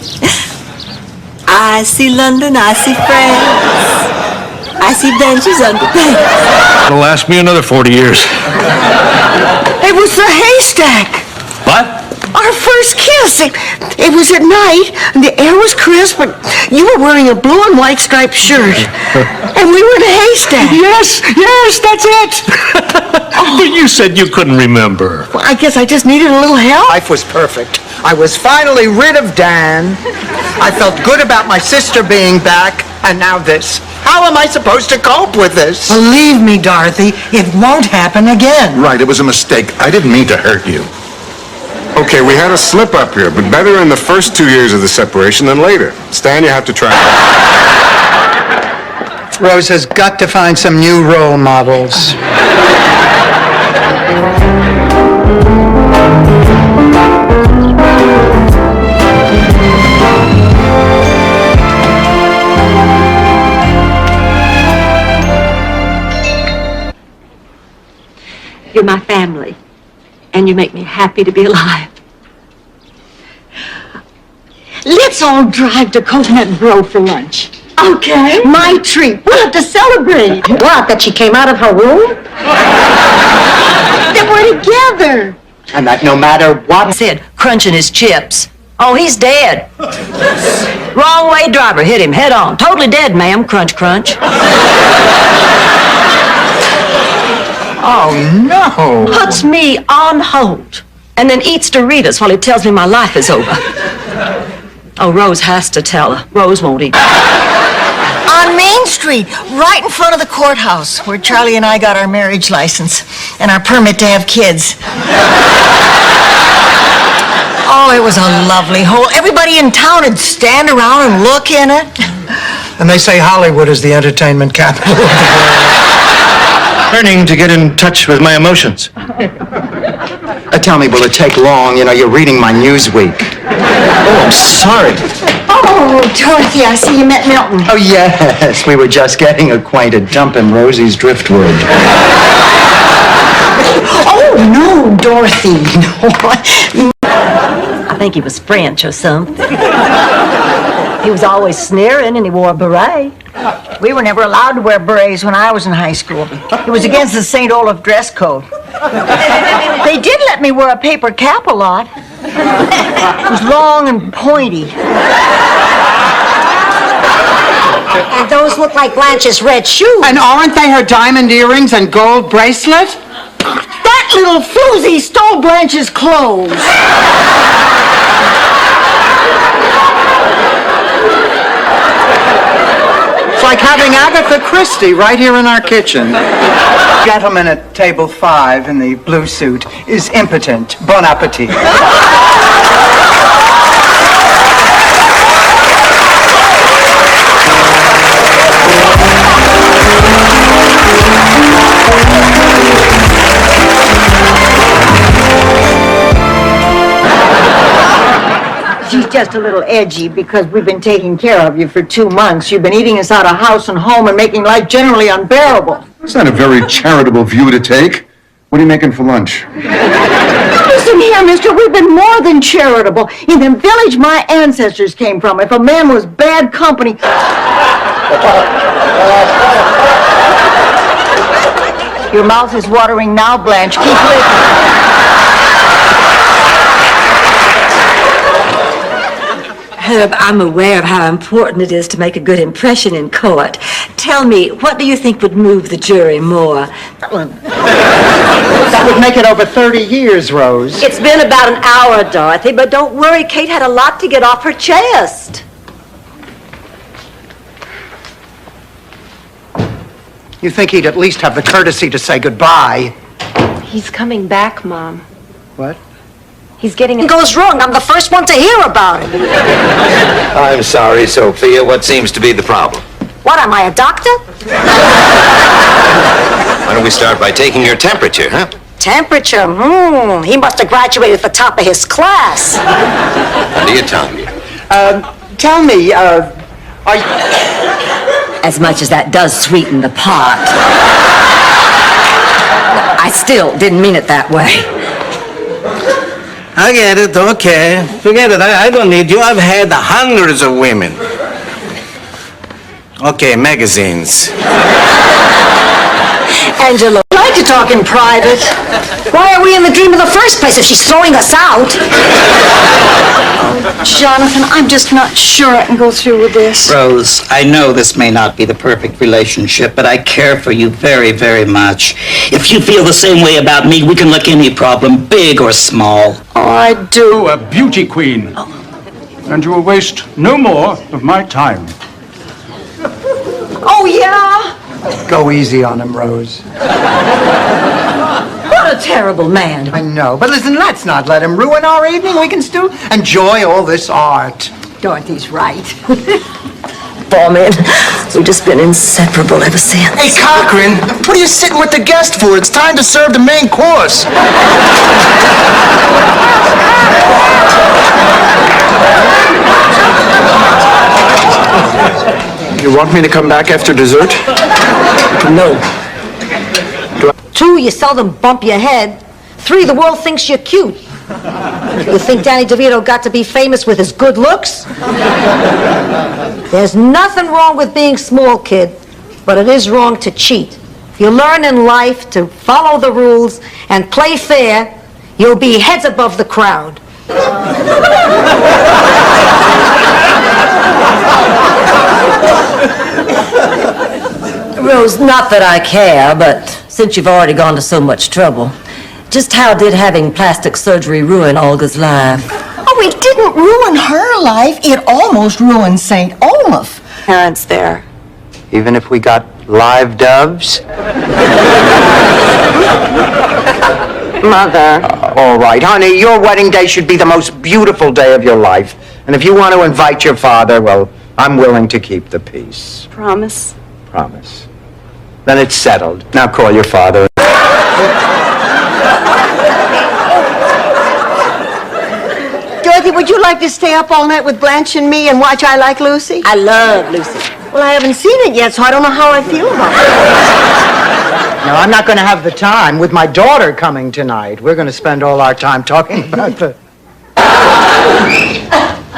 I see London, I see France, I see benches under paint. It'll last me another 40 years. It was the haystack. What? Our first kiss. It was at night, and the air was crisp, but you were wearing a blue and white striped shirt. And we were in a haystack. Yes, that's it. But you said you couldn't remember. Well, I guess I just needed a little help. Life was perfect. I was finally rid of Dan. I felt good about my sister being back, and now this. How am I supposed to cope with this? Believe me, Dorothy, it won't happen again. Right, it was a mistake. I didn't mean to hurt you. Okay, we had a slip up here, but better in the first 2 years of the separation than later. Stan, you have to try. Rose has got to find some new role models. You're my family, and you make me happy to be alive. Let's all drive to Coconut Grove for lunch. Okay. My treat. We'll have to celebrate. What, that she came out of her room? That we're together. And that no matter what... He said, crunching his chips. Oh, he's dead. Wrong way driver hit him head on. Totally dead, ma'am. Crunch, crunch. Oh, no. Puts me on hold and then eats Doritos while he tells me my life is over. Oh, Rose has to tell her. Rose won't eat. On Main Street, right in front of the courthouse, where Charlie and I got our marriage license and our permit to have kids. Oh, it was a lovely hole. Everybody in town would stand around and look in it. And they say Hollywood is the entertainment capital of the world. Learning to get in touch with my emotions. Tell me, will it take long? You know, you're reading my Newsweek. Oh, I'm sorry. Oh, Dorothy, I see you met Milton. Oh, yes. We were just getting acquainted, dumping Rosie's driftwood. Oh, no, Dorothy. No. I think he was French or something. He was always sneering and he wore a beret. We were never allowed to wear berets when I was in high school. It was against the St. Olaf dress code. They did let me wear a paper cap a lot. It was long and pointy. And those look like Blanche's red shoes. And aren't they her diamond earrings and gold bracelet? That little floozy stole Blanche's clothes. like having Agatha Christie right here in our kitchen. Gentleman at table 5 in the blue suit is impotent. Bon appetit. She's just a little edgy because we've been taking care of you for 2 months. You've been eating us out of house and home and making life generally unbearable. It's not a very charitable view to take. What are you making for lunch? Listen here, mister, we've been more than charitable. In the village my ancestors came from, if a man was bad company... Your mouth is watering now, Blanche. Keep listening. Herb, I'm aware of how important it is to make a good impression in court. Tell me, what do you think would move the jury more? That would make it over 30 years, Rose. It's been about an hour, Dorothy, but don't worry, Kate had a lot to get off her chest. You think he'd at least have the courtesy to say goodbye? He's coming back, Mom. What? He's getting... It goes wrong. I'm the first one to hear about it. I'm sorry, Sophia. What seems to be the problem? What, am I a doctor? Why don't we start by taking your temperature, huh? Temperature? He must have graduated at the top of his class. Under your tongue. Tell me, are you... As much as that does sweeten the pot. I still didn't mean it that way. I get it, okay. Forget it, I don't need you. I've had hundreds of women. Okay, magazines. Angela, I'd like to talk in private. Why are we in the dream in the first place if she's throwing us out? Jonathan, I'm just not sure I can go through with this. Rose, I know this may not be the perfect relationship, but I care for you very, very much. If you feel the same way about me, we can look any problem, big or small. Oh, I do. A beauty queen. And you will waste no more of my time. Oh, yeah? Go easy on him, Rose. What a terrible man. I know, but listen, let's not let him ruin our evening. We can still enjoy all this art. Dorothy's right. Poor man. We've just been inseparable ever since. Hey, Cochran, what are you sitting with the guest for? It's time to serve the main course. You want me to come back after dessert? No. 2, you seldom bump your head. 3, the world thinks you're cute. You think Danny DeVito got to be famous with his good looks? There's nothing wrong with being small, kid, but it is wrong to cheat. If you learn in life to follow the rules and play fair, you'll be heads above the crowd. Rose, not that I care, but since you've already gone to so much trouble, just how did having plastic surgery ruin Olga's life? Oh, it didn't ruin her life. It almost ruined St. Olaf. Parents there. Even if we got live doves? Mother. All right, honey, your wedding day should be the most beautiful day of your life. And if you want to invite your father, well, I'm willing to keep the peace. Promise? Promise. Then it's settled. Now call your father. Dorothy, would you like to stay up all night with Blanche and me and watch I Like Lucy? I love Lucy. Well, I haven't seen it yet, so I don't know how I feel about it. No, I'm not going to have the time. With my daughter coming tonight, we're going to spend all our time talking about the...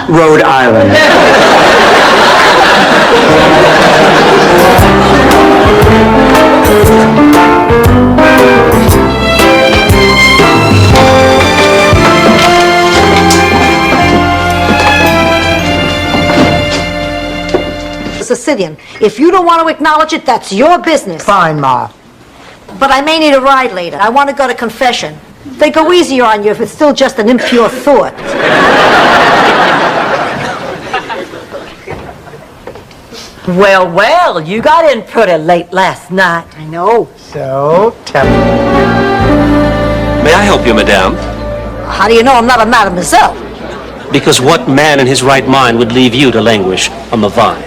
Rhode Island. Sicilian. If you don't want to acknowledge it, that's your business. Fine, Ma. But I may need a ride later. I want to go to confession. They go easier on you if it's still just an impure thought. Well, well, you got in pretty late last night. I know. So, tell me. May I help you, madame? How do you know I'm not a madam myself? Because what man in his right mind would leave you to languish on the vine?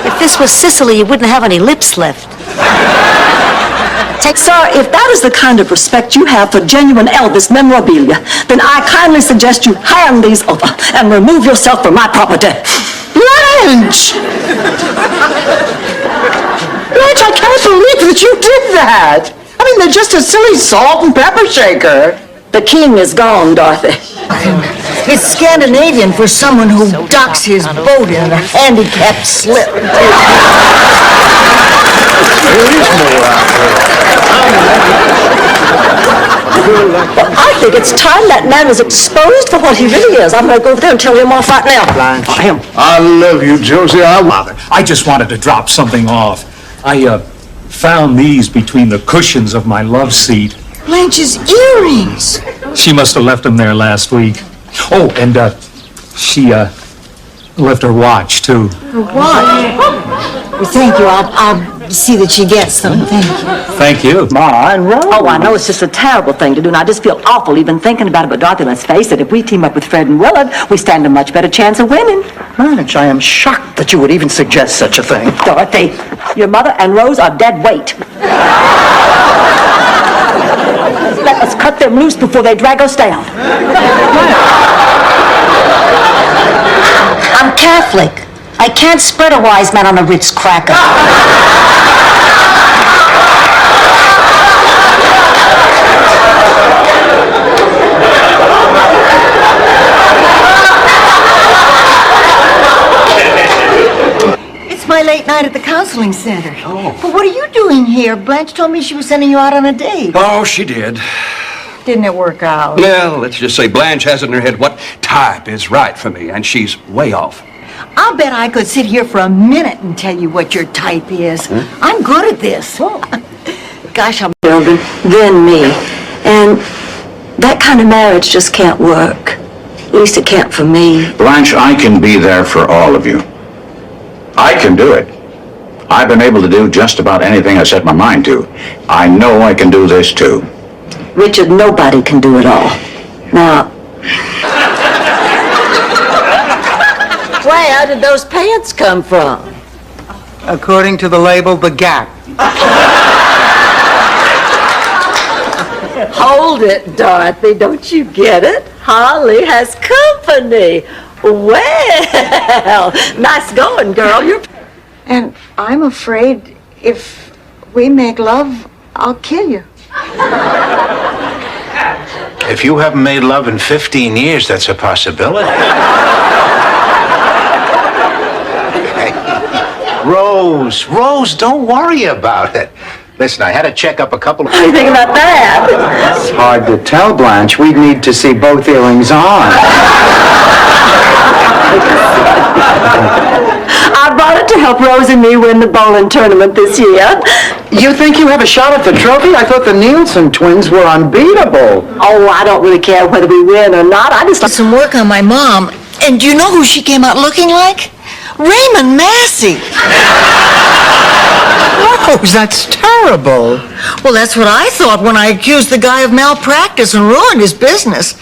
If this was Sicily, you wouldn't have any lips left. Sir, if that is the kind of respect you have for genuine Elvis memorabilia, then I kindly suggest you hand these over and remove yourself from my property. Blanche! Blanche, I can't believe that you did that. I mean, they're just a silly salt and pepper shaker. The king is gone, Dorothy. It's Scandinavian for someone who docks his boat in a handicapped slip. I think it's time that man was exposed for what he really is. I'm going to go over there and tell him off right now. Blanche. I love you, Josie. I just wanted to drop something off. I found these between the cushions of my love seat. Blanche's earrings. She must have left them there last week. Oh, and she left her watch, too. What? Well, thank you. I'll see that she gets them. Thank you. Thank you. Ma and Rose. Oh, I know it's just a terrible thing to do, and I just feel awful even thinking about it. But Dorothy, let's face it, if we team up with Fred and Willard, we stand a much better chance of winning. Blanche, I am shocked that you would even suggest such a thing. Dorothy, your mother and Rose are dead weight. Let us cut them loose before they drag us down. I'm Catholic. I can't spread a wise man on a Ritz cracker. It's my late night at the counseling center. Oh. But what are you doing here? Blanche told me she was sending you out on a date. Oh, she did. Didn't it work out? Well, let's just say Blanche has it in her head what type is right for me, and she's way off. I'll bet I could sit here for a minute and tell you what your type is. I'm good at this. Gosh, I'm... Children, then me. And that kind of marriage just can't work. At least it can't for me. Blanche, I can be there for all of you. I can do it. I've been able to do just about anything I set my mind to. I know I can do this too. Richard, nobody can do it all. Now, where did those pants come from? According to the label, the Gap. Hold it, Dorothy. Don't you get it? Holly has company. Well, nice going, girl. You're... And I'm afraid if we make love, I'll kill you. If you haven't made love in 15 years, that's a possibility. Rose, don't worry about it. Listen, I had to check up a couple of... What do you think about that? It's hard to tell, Blanche. We'd need to see both earrings on. I bought it to help Rose and me win the bowling tournament this year. You think you have a shot at the trophy? I thought the Nielsen twins were unbeatable. Oh, I don't really care whether we win or not. I just... Did some work on my mom. And do you know who she came out looking like? Raymond Massey. Rose, that's terrible. Well, that's what I thought when I accused the guy of malpractice and ruined his business.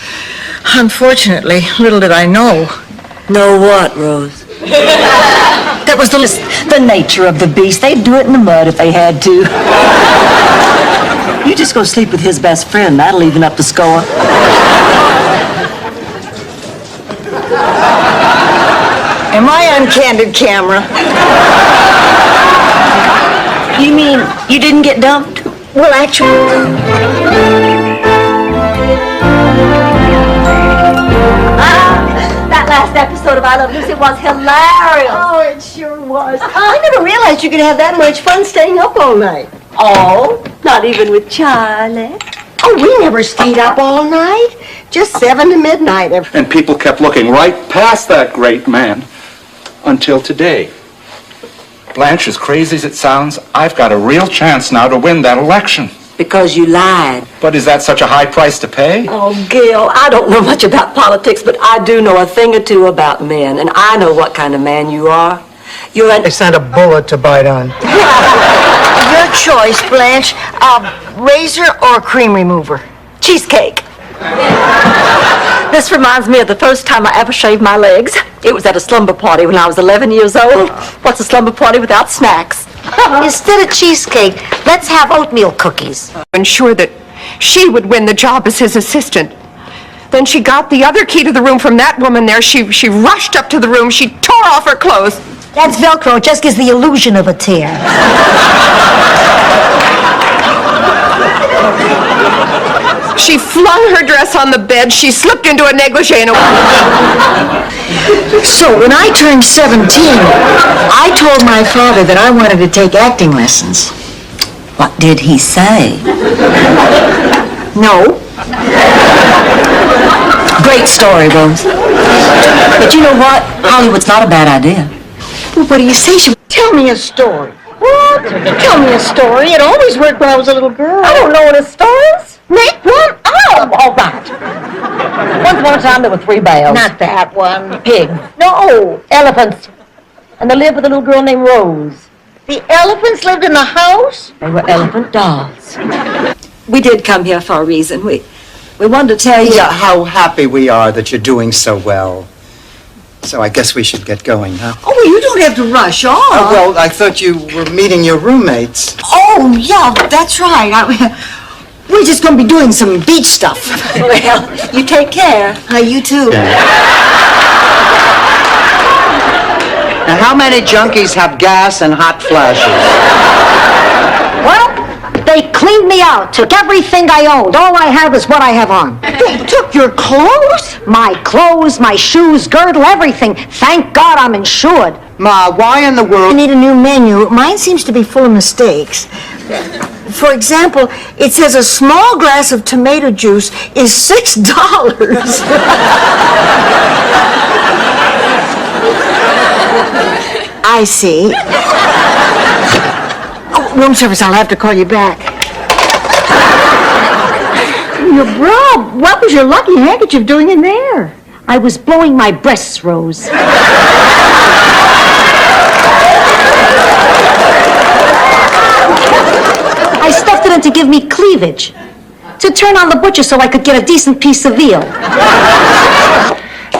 Unfortunately, little did I know. Know what, Rose? That was the nature of the beast. They'd do it in the mud if they had to. You just go sleep with his best friend. That'll even up the score. Am I on candid camera? You mean you didn't get dumped? Well, actually... That last episode of I Love Lucy was hilarious. Oh, it sure was. I never realized you could have that much fun staying up all night. Oh, not even with Charlie. Oh, we never stayed up all night. Just 7 to midnight. And people kept looking right past that great man until today. Blanche, as crazy as it sounds, I've got a real chance now to win that election. Because you lied. But is that such a high price to pay? Oh, Gil, I don't know much about politics, but I do know a thing or two about men, and I know what kind of man you are. You're an... They sent a bullet to bite on. Your choice, Blanche. Razor or cream remover? Cheesecake. This reminds me of the first time I ever shaved my legs. It was at a slumber party when I was 11 years old. What's a slumber party without snacks? Instead of cheesecake, let's have oatmeal cookies. Ensure that she would win the job as his assistant. Then she got the other key to the room from that woman there. She rushed up to the room. She tore off her clothes. That's Velcro. It just gives the illusion of a tear. She flung her dress on the bed. She slipped into a negligee and So, when I turned 17, I told my father that I wanted to take acting lessons. What did he say? No. Great story, Rose. But you know what? Hollywood's not a bad idea. Well, what do you say? Tell me a story. What? Tell me a story. It always worked when I was a little girl. I don't know what a story is. Make one up. All right. Once upon a time, there were 3 bears. Not that one. Pigs. No, elephants. And they lived with a little girl named Rose. The elephants lived in the house? They were elephant dolls. We did come here for a reason. We wanted to tell you... Yeah, how happy we are that you're doing so well. So I guess we should get going, huh? Oh, well, you don't have to rush on. Well, I thought you were meeting your roommates. Oh, yeah, that's right. We're just going to be doing some beach stuff. Well, you take care. You too. Now, how many junkies have gas and hot flashes? Well, they cleaned me out, took everything I owned. All I have is what I have on. They took your clothes? My clothes, my shoes, girdle, everything. Thank God I'm insured. Ma, why in the world... I need a new menu. Mine seems to be full of mistakes. For example, it says a small glass of tomato juice is $6. I see. Oh, room service, I'll have to call you back. Your bra, what was your lucky handkerchief doing in there? I was blowing my breasts, Rose. I stuffed it in to give me cleavage. To turn on the butcher so I could get a decent piece of veal.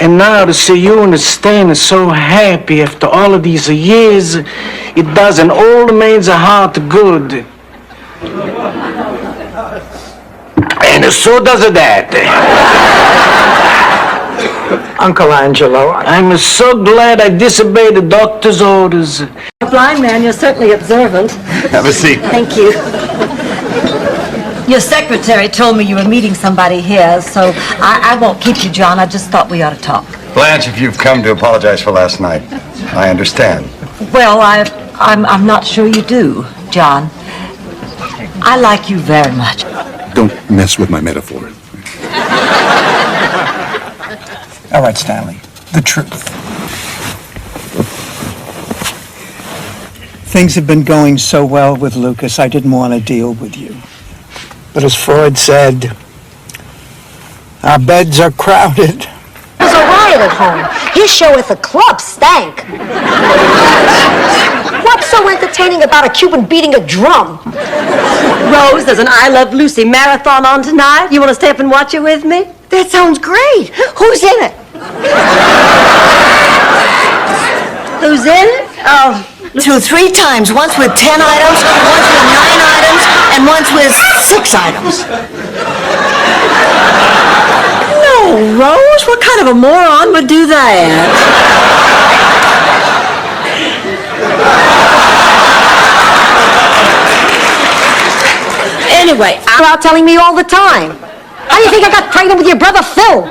And now to see you and Stan is so happy after all of these years, it does an old man's heart good. And so does that. Uncle Angelo, I'm so glad I disobeyed the doctor's orders. A blind man, you're certainly observant. Have a seat. Thank you. Your secretary told me you were meeting somebody here, so I won't keep you, John. I just thought we ought to talk. Blanche, if you've come to apologize for last night, I understand. Well, I'm not sure you do, John. I like you very much. Don't mess with my metaphor. All right, Stanley, the truth. Things have been going so well with Lucas, I didn't want to deal with you. But as Freud said, our beds are crowded. There's a riot at home. His show at the club stank. What's so entertaining about a Cuban beating a drum? Rose, there's an I Love Lucy marathon on tonight. You want to stay up and watch it with me? That sounds great. Who's in it? Who's in it? Oh, 2-3 times. Once with 10 items, once with 9 items, and once with 6 items. no, Rose. What kind of a moron would do that? Anyway, you're out telling me all the time. How do you think I got pregnant with your brother Phil?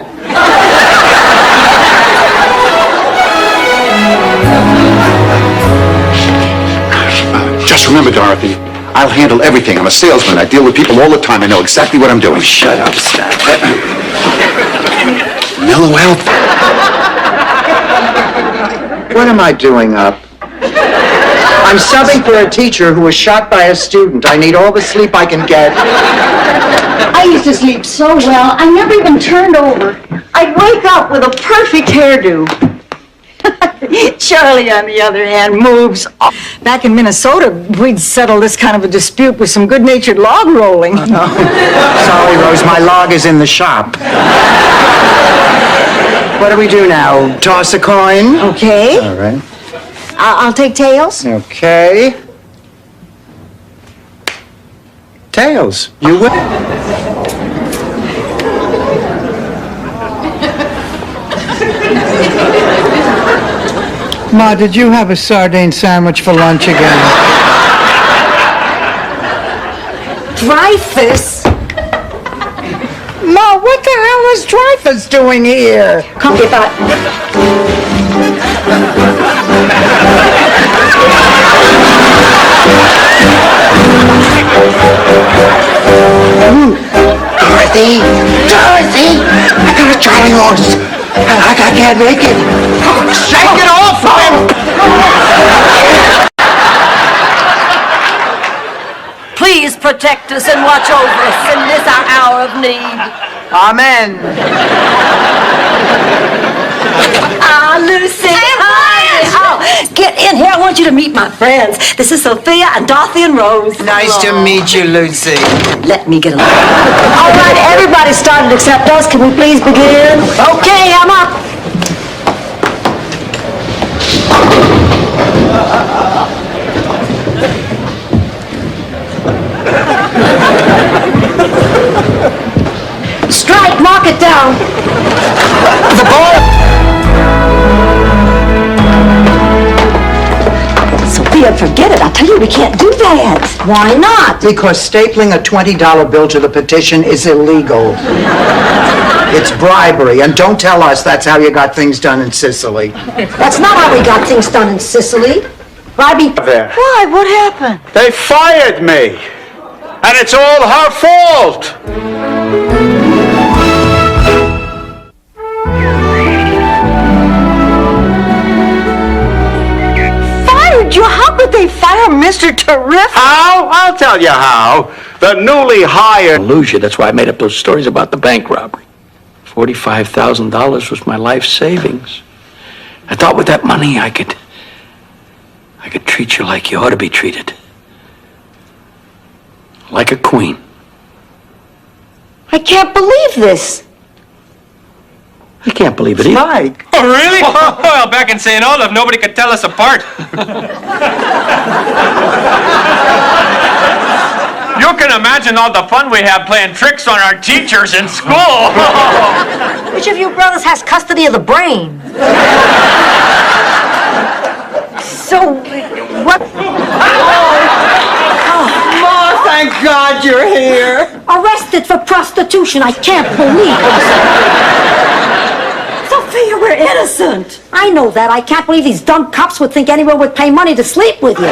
Just remember, Dorothy, I'll handle everything. I'm a salesman. I deal with people all the time. I know exactly what I'm doing. Shut up, Stan. Mellow out. What am I doing up? I'm subbing for a teacher who was shot by a student. I need all the sleep I can get. I used to sleep so well, I never even turned over. I'd wake up with a perfect hairdo. Charlie, on the other hand, moves. Back in Minnesota, we'd settle this kind of a dispute with some good-natured log rolling. Sorry, Rose, my log is in the shop. What do we do now? Toss a coin? Okay. All right. I'll take tails. Okay. Tails. You win. Ma, did you have a sardine sandwich for lunch again? Dreyfus. Ma, what the hell is Dreyfus doing here? Come get that. Dorothy! Dorothy! I got a Charlie horse! I can't make it! Shake it off him! Please protect us and watch over us in this our hour of need. Amen. Ah, Lucy. Hi. Oh, get in here. I want you to meet my friends. This is Sophia and Dorothy and Rose. Nice to meet you, Lucy. Let me get along. All right, everybody started except us. Can we please begin? Okay, I'm up. Strike, mark it down. The ball! Sophia, forget it. I tell you, we can't do that. Why not? Because stapling a $20 bill to the petition is illegal. It's bribery, and don't tell us that's how you got things done in Sicily. That's not how we got things done in Sicily. Bribing. There. Why? What happened? They fired me. And it's all her fault. Fired you? How could they fire Mr. Terrific? How? I'll tell you how. The newly hired... Illusion. That's why I made up those stories about the bank robbery. $45,000 was my life savings. I thought with that money I could treat you like you ought to be treated. Like a queen. I can't believe this. I can't believe it either. Mike. Oh, really? Well, back in St. Olaf, nobody could tell us apart. You can imagine all the fun we have playing tricks on our teachers in school. Which of you brothers has custody of the brain? So, what? Ma, thank God you're here. Arrested for prostitution. I can't believe it. Sophia, we're innocent. I know that. I can't believe these dumb cops would think anyone would pay money to sleep with you.